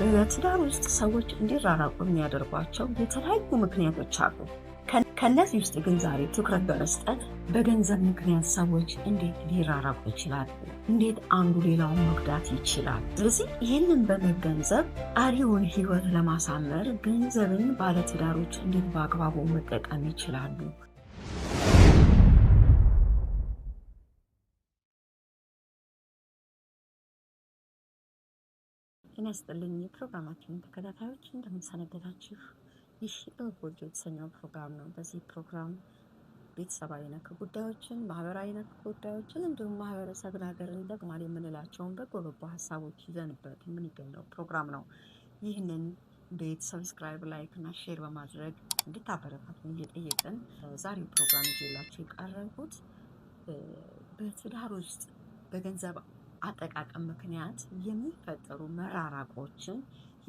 በትዳር ውስጥ ሰዎች እንዲራራቁ የሚያደርጓቸው የተለያዩ ምክንያቶች አሉ። ከነዚህ ውስጥ ግን ዛሬ ትኩረት በመስጠት በገንዘብ ምክንያት ሰዎች እንዴት ሊራራቁ ይችላሉ? እንዴት አንዱ ሌላውን መጉዳት ይችላል? ስለዚህ ይህንን በመገንዘብ ቀሪውን ሕይወት ለማሳመር ገንዘብን ባለትዳሮች እንዴት በአግባቡ መጠቀም ይችላሉ? ጤና ይስጥልኝ የፕሮግራማችን ተከታታዮች እንደምንሰነበታችሁ። ይህ ጎጆ የተሰኘው ፕሮግራም ነው። በዚህ ፕሮግራም ቤተሰባዊ ነክ ጉዳዮችን፣ ማህበራዊ ነክ ጉዳዮችን እንዲሁም ማህበረሰብን፣ ሀገርን ይጠቅማል የምንላቸውን በጎ ሀሳቦች ይዘንበት የምንገኘው ፕሮግራም ነው። ይህንን ቤት ሰብስክራይብ፣ ላይክ እና ሼር በማድረግ እንድታበረታቱን እየጠየቅን ዛሬው ፕሮግራም ይዤላችሁ የቀረብኩት በትዳር ውስጥ በገንዘብ አጠቃቀም ምክንያት የሚፈጠሩ መራራቆችን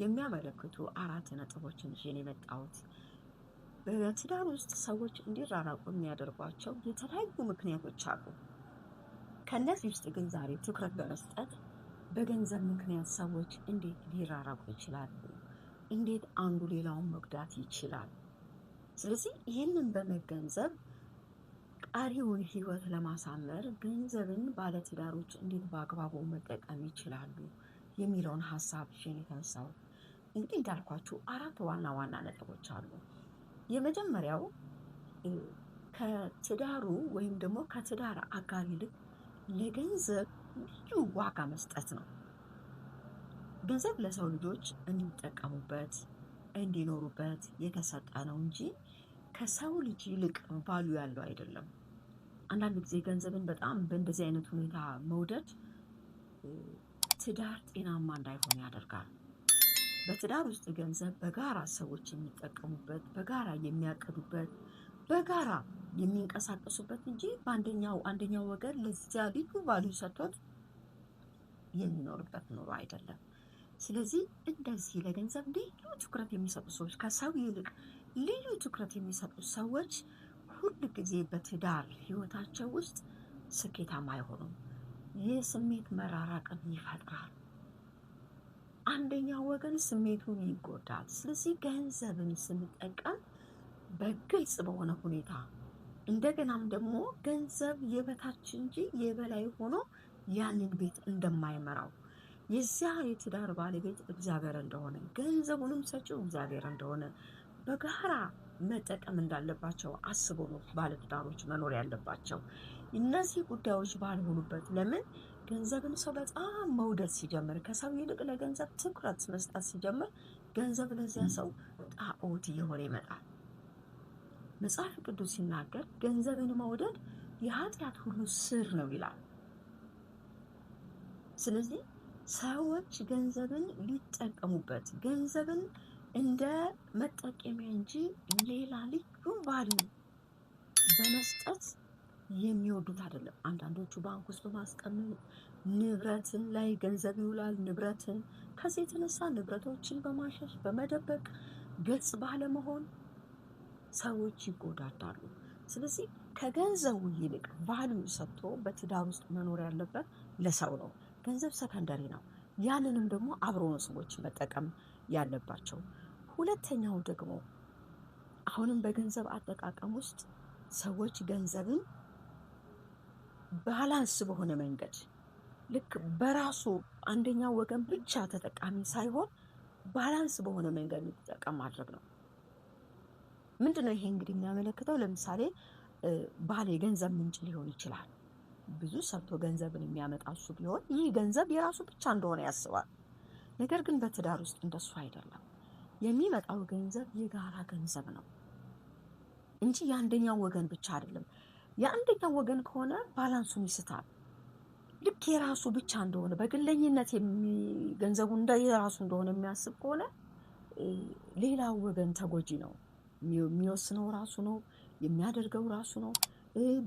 የሚያመለክቱ 4 ነጥቦችን ይዤ ነው የመጣሁት። በትዳር ውስጥ ሰዎች እንዲራራቁ የሚያደርጓቸው የተለያዩ ምክንያቶች አሉ። ከነዚህ ውስጥ ግን ዛሬ ትኩረት በመስጠት በገንዘብ ምክንያት ሰዎች እንዴት ሊራራቁ ይችላሉ? እንዴት አንዱ ሌላውን መጉዳት ይችላል? ስለዚህ ይህንን በመገንዘብ ቀሪውን ሕይወት ለማሳመር ገንዘብን ባለትዳሮች እንዴት በአግባቡ መጠቀም ይችላሉ የሚለውን ሀሳብ ይዤ ነው የተነሳሁት። እንግዲህ እንዳልኳችሁ 4 ዋና ዋና ነጥቦች አሉ። የመጀመሪያው ከትዳሩ ወይም ደግሞ ከትዳር አጋር ይልቅ ለገንዘብ ልዩ ዋጋ መስጠት ነው። ገንዘብ ለሰው ልጆች እንዲጠቀሙበት እንዲኖሩበት የተሰጠ ነው እንጂ ከሰው ልጅ ይልቅ ቫሉ ያለው አይደለም። አንዳንድ ጊዜ ገንዘብን በጣም በእንደዚህ አይነት ሁኔታ መውደድ ትዳር ጤናማ እንዳይሆን ያደርጋል። በትዳር ውስጥ ገንዘብ በጋራ ሰዎች የሚጠቀሙበት፣ በጋራ የሚያቅዱበት፣ በጋራ የሚንቀሳቀሱበት እንጂ አንደኛው ወገን ለዚያ ልዩ ቫልዩ ሰጥቶት የሚኖርበት ኑሮ አይደለም። ስለዚህ እንደዚህ ለገንዘብ ልዩ ትኩረት የሚሰጡ ሰዎች፣ ከሰው ይልቅ ልዩ ትኩረት የሚሰጡ ሰዎች ሁል ጊዜ በትዳር ህይወታቸው ውስጥ ስኬታማ አይሆኑም። የስሜት መራራቅን ይፈጥራል። አንደኛው ወገን ስሜቱን ይጎዳል። ስለዚህ ገንዘብን ስንጠቀም በግልጽ በሆነ ሁኔታ እንደገናም ደግሞ ገንዘብ የበታች እንጂ የበላይ ሆኖ ያንን ቤት እንደማይመራው፣ የዚያ የትዳር ባለቤት እግዚአብሔር እንደሆነ፣ ገንዘቡንም ሰጪው እግዚአብሔር እንደሆነ በጋራ መጠቀም እንዳለባቸው አስበው ነው ባለትዳሮች መኖር ያለባቸው። እነዚህ ጉዳዮች ባልሆኑበት ለምን ገንዘብን ሰው በጣም መውደድ ሲጀምር፣ ከሰው ይልቅ ለገንዘብ ትኩረት መስጠት ሲጀምር፣ ገንዘብ ለዚያ ሰው ጣዖት እየሆነ ይመጣል። መጽሐፍ ቅዱስ ሲናገር ገንዘብን መውደድ የኃጢአት ሁሉ ስር ነው ይላል። ስለዚህ ሰዎች ገንዘብን ሊጠቀሙበት፣ ገንዘብን እንደ መጠቀሚያ እንጂ ሌላ ልዩ ቫልዩ በመስጠት የሚወዱት አይደለም። አንዳንዶቹ ባንክ ውስጥ በማስቀመጥ ንብረትን ላይ ገንዘብ ይውላል። ንብረትን ከዚህ የተነሳ ንብረቶችን በማሸሽ በመደበቅ ግልጽ ባለመሆን ሰዎች ይጎዳዳሉ። ስለዚህ ከገንዘቡ ይልቅ ቫልዩ ሰጥቶ በትዳር ውስጥ መኖር ያለበት ለሰው ነው። ገንዘብ ሰከንደሪ ነው። ያንንም ደግሞ አብሮ ነው ሰዎች መጠቀም ያለባቸው። ሁለተኛው ደግሞ አሁንም በገንዘብ አጠቃቀም ውስጥ ሰዎች ገንዘብን ባላንስ በሆነ መንገድ ልክ በራሱ አንደኛው ወገን ብቻ ተጠቃሚ ሳይሆን ባላንስ በሆነ መንገድ እንዲጠቀም ማድረግ ነው። ምንድነው ይሄ እንግዲህ የሚያመለክተው? ለምሳሌ ባል የገንዘብ ምንጭ ሊሆን ይችላል። ብዙ ሰርቶ ገንዘብን የሚያመጣ እሱ ቢሆን ይህ ገንዘብ የራሱ ብቻ እንደሆነ ያስባል። ነገር ግን በትዳር ውስጥ እንደሱ አይደለም። የሚመጣው ገንዘብ የጋራ ገንዘብ ነው እንጂ የአንደኛው ወገን ብቻ አይደለም። የአንደኛው ወገን ከሆነ ባላንሱን ይስታል። ልክ የራሱ ብቻ እንደሆነ በግለኝነት ገንዘቡ እንደ የራሱ እንደሆነ የሚያስብ ከሆነ ሌላው ወገን ተጎጂ ነው። የሚወስነው ራሱ ነው፣ የሚያደርገው ራሱ ነው።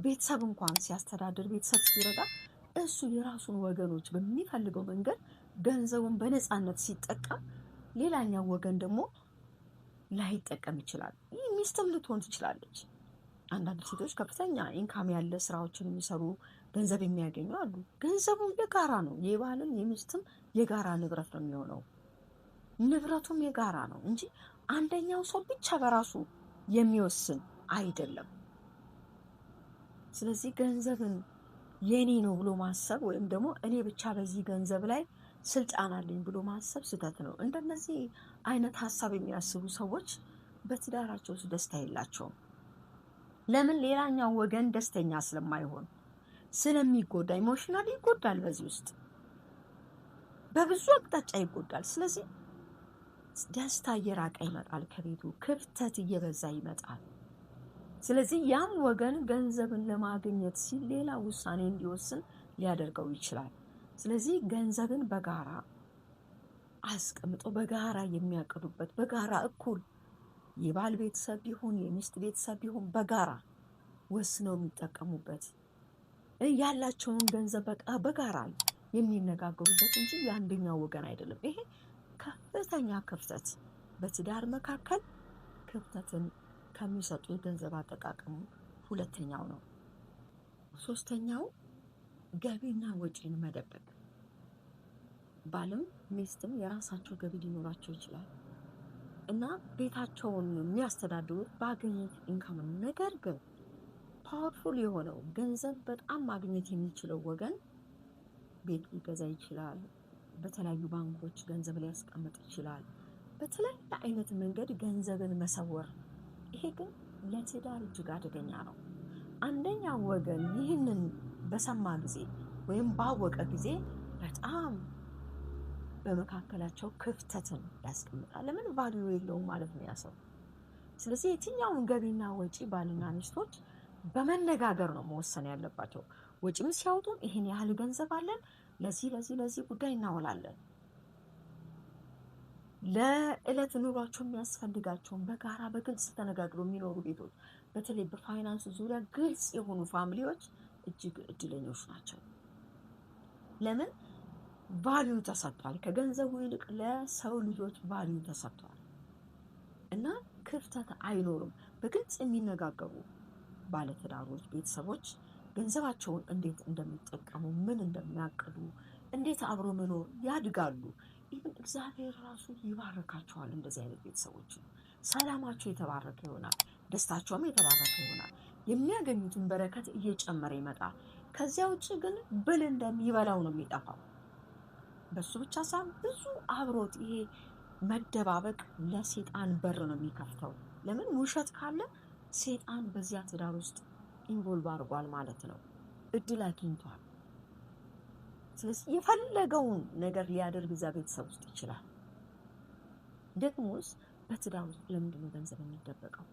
ቤተሰብ እንኳን ሲያስተዳድር፣ ቤተሰብ ሲረዳ እሱ የራሱን ወገኖች በሚፈልገው መንገድ ገንዘቡን በነፃነት ሲጠቀም፣ ሌላኛው ወገን ደግሞ ላይጠቀም ይችላል። ይህ ሚስትም ልትሆን ትችላለች። አንዳንድ ሴቶች ከፍተኛ ኢንካም ያለ ስራዎችን የሚሰሩ ገንዘብ የሚያገኙ አሉ። ገንዘቡ የጋራ ነው። የባልም የሚስትም የጋራ ንብረት ነው የሚሆነው። ንብረቱም የጋራ ነው እንጂ አንደኛው ሰው ብቻ በራሱ የሚወስን አይደለም። ስለዚህ ገንዘብን የኔ ነው ብሎ ማሰብ ወይም ደግሞ እኔ ብቻ በዚህ ገንዘብ ላይ ስልጣን አለኝ ብሎ ማሰብ ስህተት ነው። እንደነዚህ አይነት ሀሳብ የሚያስቡ ሰዎች በትዳራቸው ውስጥ ደስታ የላቸውም። ለምን? ሌላኛው ወገን ደስተኛ ስለማይሆን ስለሚጎዳ፣ ኢሞሽናሊ ይጎዳል። በዚህ ውስጥ በብዙ አቅጣጫ ይጎዳል። ስለዚህ ደስታ እየራቀ ይመጣል ከቤቱ፣ ክፍተት እየበዛ ይመጣል። ስለዚህ ያም ወገን ገንዘብን ለማግኘት ሲል ሌላ ውሳኔ እንዲወስን ሊያደርገው ይችላል። ስለዚህ ገንዘብን በጋራ አስቀምጦ በጋራ የሚያቅዱበት፣ በጋራ እኩል የባል ቤተሰብ ቢሆን የሚስት ቤተሰብ ቢሆን በጋራ ወስነው የሚጠቀሙበት ያላቸውን ገንዘብ በጋራ የሚነጋገሩበት እንጂ የአንደኛው ወገን አይደለም። ይሄ ከፍተኛ ክፍተት በትዳር መካከል ክፍተትን ከሚሰጡ የገንዘብ አጠቃቀሙ ሁለተኛው ነው። ሶስተኛው ገቢና ወጪን መደበቅ። ባልም ሚስትም የራሳቸው ገቢ ሊኖራቸው ይችላል እና ቤታቸውን የሚያስተዳድሩት ባገኙት ኢንካም ነው። ነገር ግን ፓወርፉል የሆነው ገንዘብ በጣም ማግኘት የሚችለው ወገን ቤት ሊገዛ ይችላል። በተለያዩ ባንኮች ገንዘብ ሊያስቀምጥ ይችላል። በተለያየ አይነት መንገድ ገንዘብን መሰወር፣ ይሄ ግን ለትዳር እጅግ አደገኛ ነው። አንደኛው ወገን ይህንን በሰማ ጊዜ ወይም ባወቀ ጊዜ በጣም በመካከላቸው ክፍተትን ያስቀምጣል። ለምን? ቫልዩ የለውም ማለት ነው ያ ሰው። ስለዚህ የትኛውን ገቢና ወጪ ባልና ሚስቶች በመነጋገር ነው መወሰን ያለባቸው። ወጪም ሲያወጡ ይሄን ያህል ገንዘብ አለን፣ ለዚህ ጉዳይ እናውላለን። ለዕለት ኑሯቸው የሚያስፈልጋቸውን በጋራ በግልጽ ተነጋግረው የሚኖሩ ቤቶች፣ በተለይ በፋይናንስ ዙሪያ ግልጽ የሆኑ ፋሚሊዎች እጅግ እድለኞች ናቸው። ለምን? ቫልዩ ተሰጥቷል። ከገንዘቡ ይልቅ ለሰው ልጆች ቫልዩ ተሰጥቷል እና ክፍተት አይኖርም። በግልጽ የሚነጋገሩ ባለትዳሮች ቤተሰቦች ገንዘባቸውን እንዴት እንደሚጠቀሙ፣ ምን እንደሚያቅዱ፣ እንዴት አብሮ መኖር ያድጋሉ። ይህን እግዚአብሔር ራሱ ይባርካቸዋል። እንደዚህ አይነት ቤተሰቦች ሰላማቸው የተባረከ ይሆናል፣ ደስታቸውም የተባረከ ይሆናል። የሚያገኙትን በረከት እየጨመረ ይመጣል። ከዚያ ውጭ ግን ብል እንደሚበላው ነው የሚጠፋው። በሱ ብቻ ሳይሆን ብዙ አብሮት ይሄ መደባበቅ ለሴጣን በር ነው የሚከፍተው። ለምን? ውሸት ካለ ሴጣን በዚያ ትዳር ውስጥ ኢንቮልቭ አድርጓል ማለት ነው፣ እድል አግኝቷል። ስለዚህ የፈለገውን ነገር ሊያደርግ እዛ ቤተሰብ ውስጥ ይችላል። ደግሞስ በትዳር ውስጥ ለምንድነው ገንዘብ የሚደበቀው?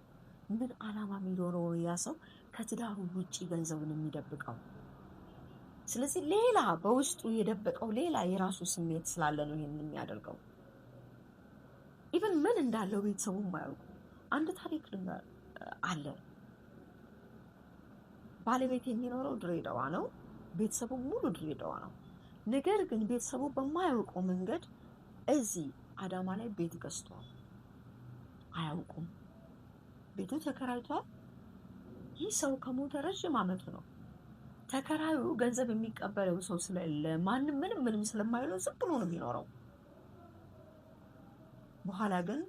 ምን ዓላማ የሚኖረው ያ ሰው ከትዳሩ ውጪ ገንዘቡን የሚደብቀው? ስለዚህ ሌላ በውስጡ የደበቀው ሌላ የራሱ ስሜት ስላለ ነው ይሄንን የሚያደርገው። ኢቭን ምን እንዳለው ቤተሰቡ የማያውቁ አንድ ታሪክ አለ። ባለቤት የሚኖረው ድሬዳዋ ነው፣ ቤተሰቡ ሙሉ ድሬዳዋ ነው። ነገር ግን ቤተሰቡ በማያውቀው መንገድ እዚህ አዳማ ላይ ቤት ገዝቷል። አያውቁም። ቤቱ ተከራይቷል። ይህ ሰው ከሞተ ረጅም ዓመቱ ነው። ተከራዩ ገንዘብ የሚቀበለው ሰው ስለሌለ ማንም ምንም ስለማይለው ዝም ብሎ ነው የሚኖረው። በኋላ ግን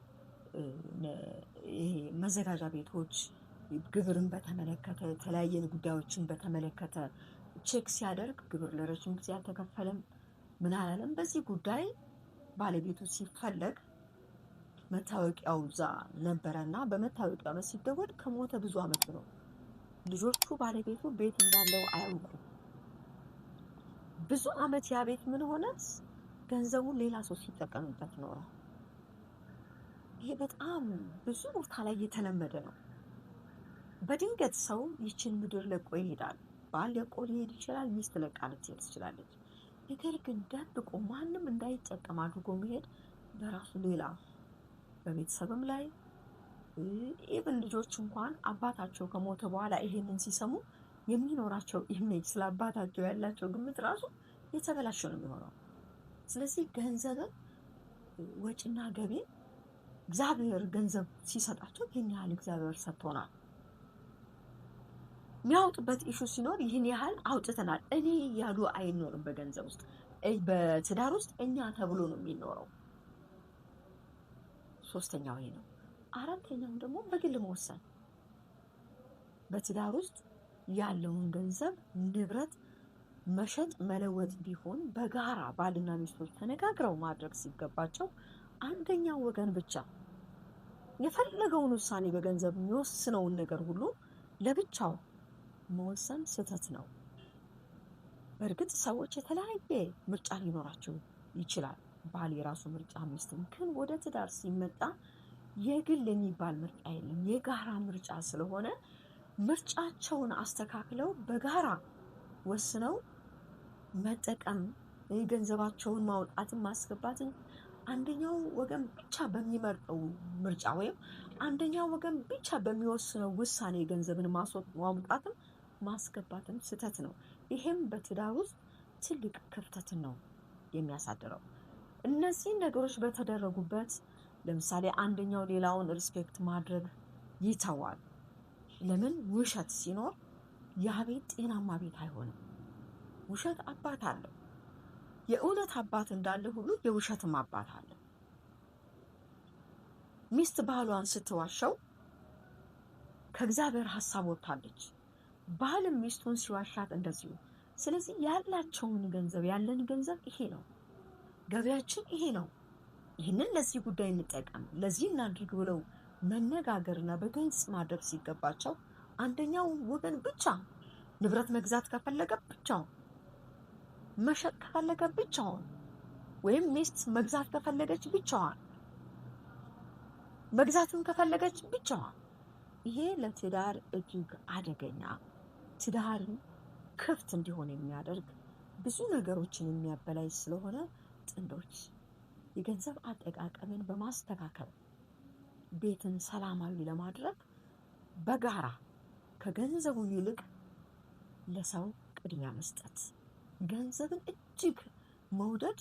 ይሄ መዘጋጃ ቤቶች ግብርን በተመለከተ የተለያየ ጉዳዮችን በተመለከተ ቼክ ሲያደርግ ግብር ለረጅም ጊዜ አልተከፈለም፣ ምን አላለም። በዚህ ጉዳይ ባለቤቱ ሲፈለግ መታወቂያው እዛ ነበረና በመታወቂያው ላይ ሲደወል ከሞተ ብዙ ዓመቱ ነው። ልጆቹ ባለቤቱ ቤት እንዳለው አያውቁም። ብዙ ዓመት ያ ቤት ምን ሆነ? ገንዘቡን ሌላ ሰው ሲጠቀምበት ኖረ። ይሄ በጣም ብዙ ቦታ ላይ የተለመደ ነው። በድንገት ሰው ይችን ምድር ለቆ ይሄዳል። ባል ለቆ ሊሄድ ይችላል፣ ሚስት ለቃ ልትሄድ ትችላለች። ነገር ግን ደብቆ ማንም እንዳይጠቀም አድርጎ መሄድ በራሱ ሌላ በቤተሰብም ላይ ኢቭን ልጆች እንኳን አባታቸው ከሞተ በኋላ ይሄንን ሲሰሙ የሚኖራቸው ኢሜጅ ስለ አባታቸው ያላቸው ግምት ራሱ የተበላሸ ነው የሚሆነው። ስለዚህ ገንዘብን ወጪና ገቢ እግዚአብሔር ገንዘብ ሲሰጣቸው ይህን ያህል እግዚአብሔር ሰጥቶናል። የሚያወጡበት ኢሹ ሲኖር ይህን ያህል አውጥተናል እኔ ያሉ አይኖርም። በገንዘብ ውስጥ በትዳር ውስጥ እኛ ተብሎ ነው የሚኖረው። ሶስተኛው ይሄ ነው። አራተኛው ደግሞ በግል መወሰን። በትዳር ውስጥ ያለውን ገንዘብ ንብረት መሸጥ መለወጥ ቢሆን በጋራ ባልና ሚስቶች ተነጋግረው ማድረግ ሲገባቸው አንደኛው ወገን ብቻ የፈለገውን ውሳኔ በገንዘብ የሚወስነውን ነገር ሁሉ ለብቻው መወሰን ስህተት ነው። በእርግጥ ሰዎች የተለያየ ምርጫ ሊኖራቸው ይችላል። ባል የራሱ ምርጫ፣ ሚስትም ግን ወደ ትዳር ሲመጣ የግል የሚባል ምርጫ የለም፣ የጋራ ምርጫ ስለሆነ ምርጫቸውን አስተካክለው በጋራ ወስነው መጠቀም፣ ገንዘባቸውን ማውጣትን ማስገባትን አንደኛው ወገን ብቻ በሚመርጠው ምርጫ ወይም አንደኛው ወገን ብቻ በሚወስነው ውሳኔ ገንዘብን ማውጣትም ማስገባትም ስህተት ነው። ይሄም በትዳር ውስጥ ትልቅ ክፍተትን ነው የሚያሳድረው። እነዚህ ነገሮች በተደረጉበት ለምሳሌ አንደኛው ሌላውን ሪስፔክት ማድረግ ይተዋል። ለምን? ውሸት ሲኖር ያ ቤት ጤናማ ቤት አይሆንም። ውሸት አባት አለው። የእውነት አባት እንዳለ ሁሉ የውሸትም አባት አለ። ሚስት ባሏን ስትዋሸው ከእግዚአብሔር ሐሳብ ወጥታለች። ባልም ሚስቱን ሲዋሻት እንደዚሁ። ስለዚህ ያላቸውን ገንዘብ ያለን ገንዘብ ይሄ ነው፣ ገቢያችን ይሄ ነው፣ ይህንን ለዚህ ጉዳይ እንጠቀም፣ ለዚህ እናድርግ ብለው መነጋገርና በግልጽ ማድረግ ሲገባቸው አንደኛው ወገን ብቻ ንብረት መግዛት ከፈለገ ብቻውን፣ መሸጥ ከፈለገ ብቻውን፣ ወይም ሚስት መግዛት ከፈለገች ብቻዋን፣ መግዛትም ከፈለገች ብቻዋን። ይሄ ለትዳር እጅግ አደገኛ፣ ትዳርን ክፍት እንዲሆን የሚያደርግ ብዙ ነገሮችን የሚያበላይ ስለሆነ ጥንዶች የገንዘብ አጠቃቀምን በማስተካከል ቤትን ሰላማዊ ለማድረግ በጋራ ከገንዘቡ ይልቅ ለሰው ቅድሚያ መስጠት። ገንዘብን እጅግ መውደድ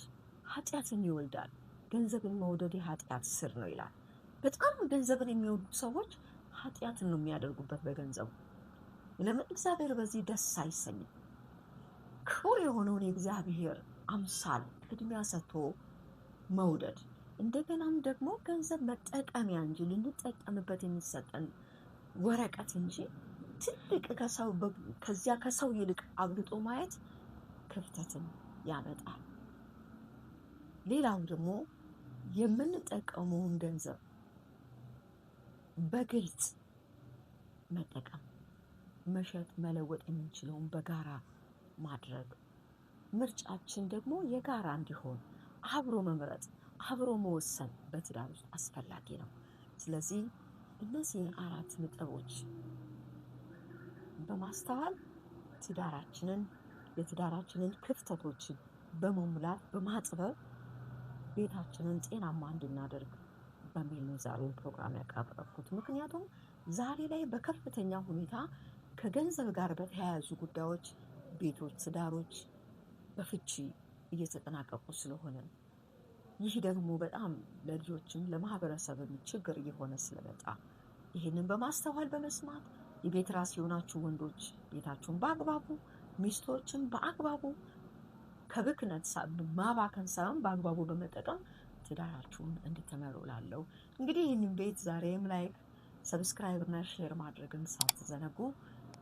ኃጢአትን ይወልዳል። ገንዘብን መውደድ የኃጢአት ስር ነው ይላል። በጣም ገንዘብን የሚወዱ ሰዎች ኃጢአትን ነው የሚያደርጉበት በገንዘቡ። ለምን? እግዚአብሔር በዚህ ደስ አይሰኝም። ክቡር የሆነውን የእግዚአብሔር አምሳል ቅድሚያ ሰጥቶ መውደድ፣ እንደገናም ደግሞ ገንዘብ መጠቀሚያ እንጂ ልንጠቀምበት የሚሰጠን ወረቀት እንጂ ትልቅ ከዚያ ከሰው ይልቅ አብልጦ ማየት ክፍተትን ያመጣል። ሌላው ደግሞ የምንጠቀመውን ገንዘብ በግልጽ መጠቀም፣ መሸጥ መለወጥ የምንችለውን በጋራ ማድረግ፣ ምርጫችን ደግሞ የጋራ እንዲሆን አብሮ መምረጥ፣ አብሮ መወሰን በትዳር ውስጥ አስፈላጊ ነው። ስለዚህ እነዚህን 4 ነጥቦች በማስተዋል የትዳራችንን ክፍተቶችን በመሙላት በማጥበብ ቤታችንን ጤናማ እንድናደርግ በሚል ነው ዛሬውን ፕሮግራም ያቀረብኩት። ምክንያቱም ዛሬ ላይ በከፍተኛ ሁኔታ ከገንዘብ ጋር በተያያዙ ጉዳዮች ቤቶች፣ ትዳሮች በፍቺ እየተጠናቀቁ ስለሆነ ይህ ደግሞ በጣም ለልጆችም ለማህበረሰብም ችግር እየሆነ ስለመጣ ይህንን በማስተዋል በመስማት የቤት ራስ የሆናችሁ ወንዶች ቤታችሁን በአግባቡ፣ ሚስቶችን በአግባቡ ከብክነት ማባከን ሳይሆን በአግባቡ በመጠቀም ትዳራችሁን እንድትመሩ ላለው እንግዲህ ይህንን ቤት ዛሬም ላይክ፣ ሰብስክራይብ እና ሼር ማድረግን ሳትዘነጉ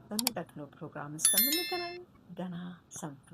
በሚቀጥለው ፕሮግራም እስከምንገናኝ ደህና ሰንብቱ።